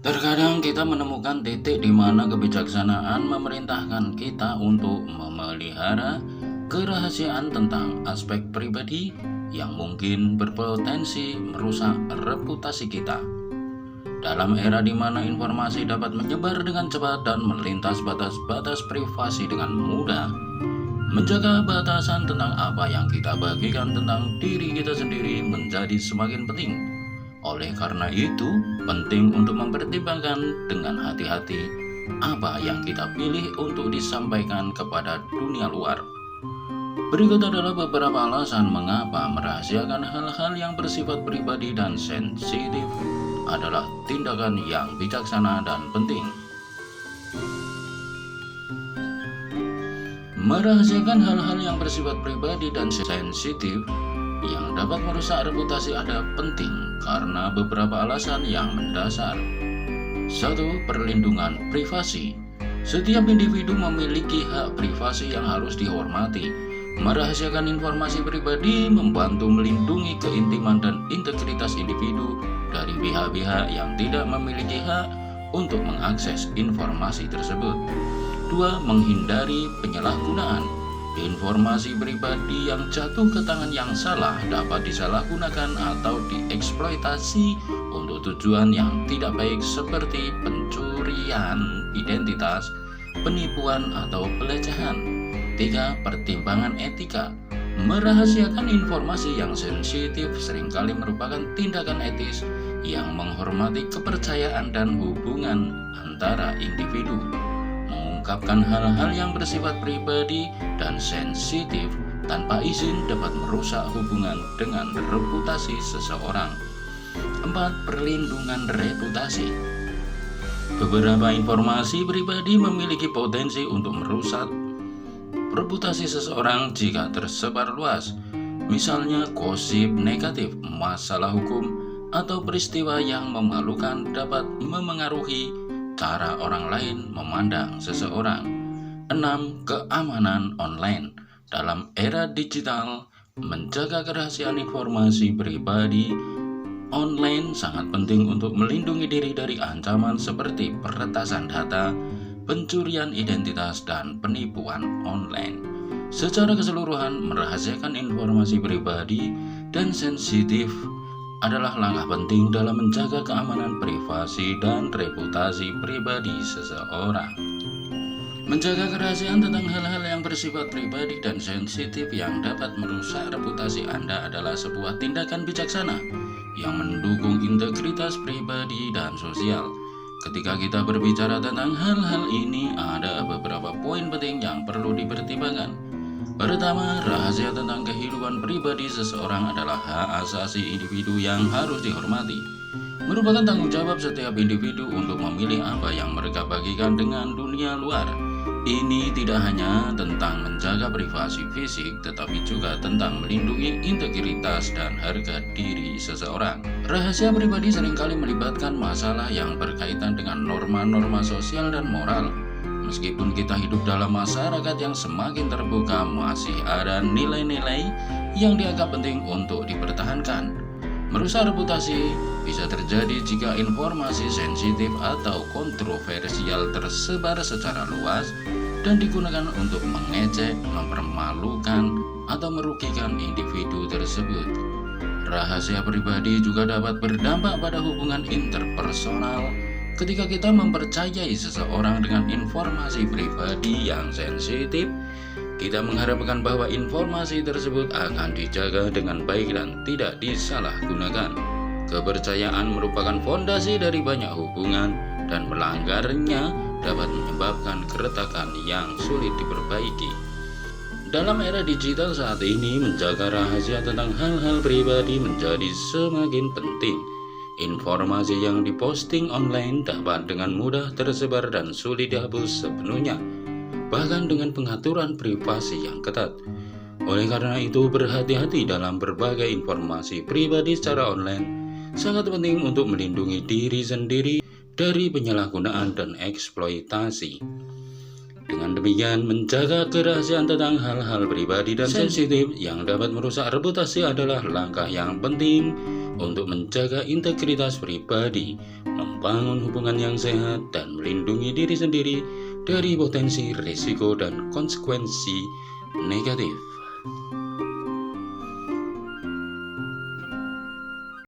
Terkadang kita menemukan titik di mana kebijaksanaan memerintahkan kita untuk memelihara kerahasiaan tentang aspek pribadi yang mungkin berpotensi merusak reputasi kita. Dalam era di mana informasi dapat menyebar dengan cepat dan melintas batas-batas privasi dengan mudah, menjaga batasan tentang apa yang kita bagikan tentang diri kita sendiri menjadi semakin penting. Oleh karena itu, penting untuk mempertimbangkan dengan hati-hati apa yang kita pilih untuk disampaikan kepada dunia luar. Berikut adalah beberapa alasan mengapa merahasiakan hal-hal yang bersifat pribadi dan sensitif adalah tindakan yang bijaksana dan penting. Merahasiakan hal-hal yang bersifat pribadi dan sensitif yang dapat merusak reputasi adalah penting karena beberapa alasan yang mendasar. 1. Perlindungan privasi. Setiap individu memiliki hak privasi yang harus dihormati. Merahasiakan informasi pribadi membantu melindungi keintiman dan integritas individu dari pihak-pihak yang tidak memiliki hak untuk mengakses informasi tersebut. 2. Menghindari penyalahgunaan. Informasi pribadi yang jatuh ke tangan yang salah dapat disalahgunakan atau dieksploitasi untuk tujuan yang tidak baik seperti pencurian identitas, penipuan, atau pelecehan. 3. Pertimbangan etika. Merahasiakan informasi yang sensitif seringkali merupakan tindakan etis yang menghormati kepercayaan dan hubungan antara individu. Mengungkapkan hal-hal yang bersifat pribadi dan sensitif tanpa izin dapat merusak hubungan dengan reputasi seseorang. 4. Perlindungan reputasi. Beberapa informasi pribadi memiliki potensi untuk merusak reputasi seseorang jika tersebar luas. Misalnya gosip negatif, masalah hukum, atau peristiwa yang memalukan dapat memengaruhi cara orang lain memandang seseorang. 6. Keamanan online. Dalam era digital, menjaga kerahasiaan informasi pribadi online sangat penting untuk melindungi diri dari ancaman seperti peretasan data, pencurian identitas, dan penipuan online. Secara keseluruhan, merahasiakan informasi pribadi dan sensitif adalah langkah penting dalam menjaga keamanan privasi dan reputasi pribadi seseorang. Menjaga kerahasiaan tentang hal-hal yang bersifat pribadi dan sensitif yang dapat merusak reputasi Anda adalah sebuah tindakan bijaksana yang mendukung integritas pribadi dan sosial. Ketika kita berbicara tentang hal-hal ini, ada beberapa poin penting yang perlu dipertimbangkan. Pertama, rahasia tentang kehidupan pribadi seseorang adalah hak asasi individu yang harus dihormati. Merupakan tanggung jawab setiap individu untuk memilih apa yang mereka bagikan dengan dunia luar. Ini tidak hanya tentang menjaga privasi fisik, tetapi juga tentang melindungi integritas dan harga diri seseorang. Rahasia pribadi seringkali melibatkan masalah yang berkaitan dengan norma-norma sosial dan moral. Meskipun kita hidup dalam masyarakat yang semakin terbuka, masih ada nilai-nilai yang dianggap penting untuk dipertahankan. Merusak reputasi bisa terjadi jika informasi sensitif atau kontroversial tersebar secara luas dan digunakan untuk mengejek, mempermalukan, atau merugikan individu tersebut. Rahasia pribadi juga dapat berdampak pada hubungan interpersonal. Ketika kita mempercayai seseorang dengan informasi pribadi yang sensitif, kita mengharapkan bahwa informasi tersebut akan dijaga dengan baik dan tidak disalahgunakan. Kepercayaan merupakan fondasi dari banyak hubungan, dan melanggarnya dapat menyebabkan keretakan yang sulit diperbaiki. Dalam era digital saat ini, menjaga rahasia tentang hal-hal pribadi menjadi semakin penting. Informasi yang diposting online dapat dengan mudah tersebar dan sulit dihapus sepenuhnya, bahkan dengan pengaturan privasi yang ketat. Oleh karena itu, berhati-hati dalam berbagai informasi pribadi secara online. Sangat penting untuk melindungi diri sendiri dari penyalahgunaan dan eksploitasi. Dengan demikian, menjaga kerahasiaan tentang hal-hal pribadi dan sensitif yang dapat merusak reputasi adalah langkah yang penting untuk menjaga integritas pribadi, membangun hubungan yang sehat, dan melindungi diri sendiri dari potensi risiko dan konsekuensi negatif.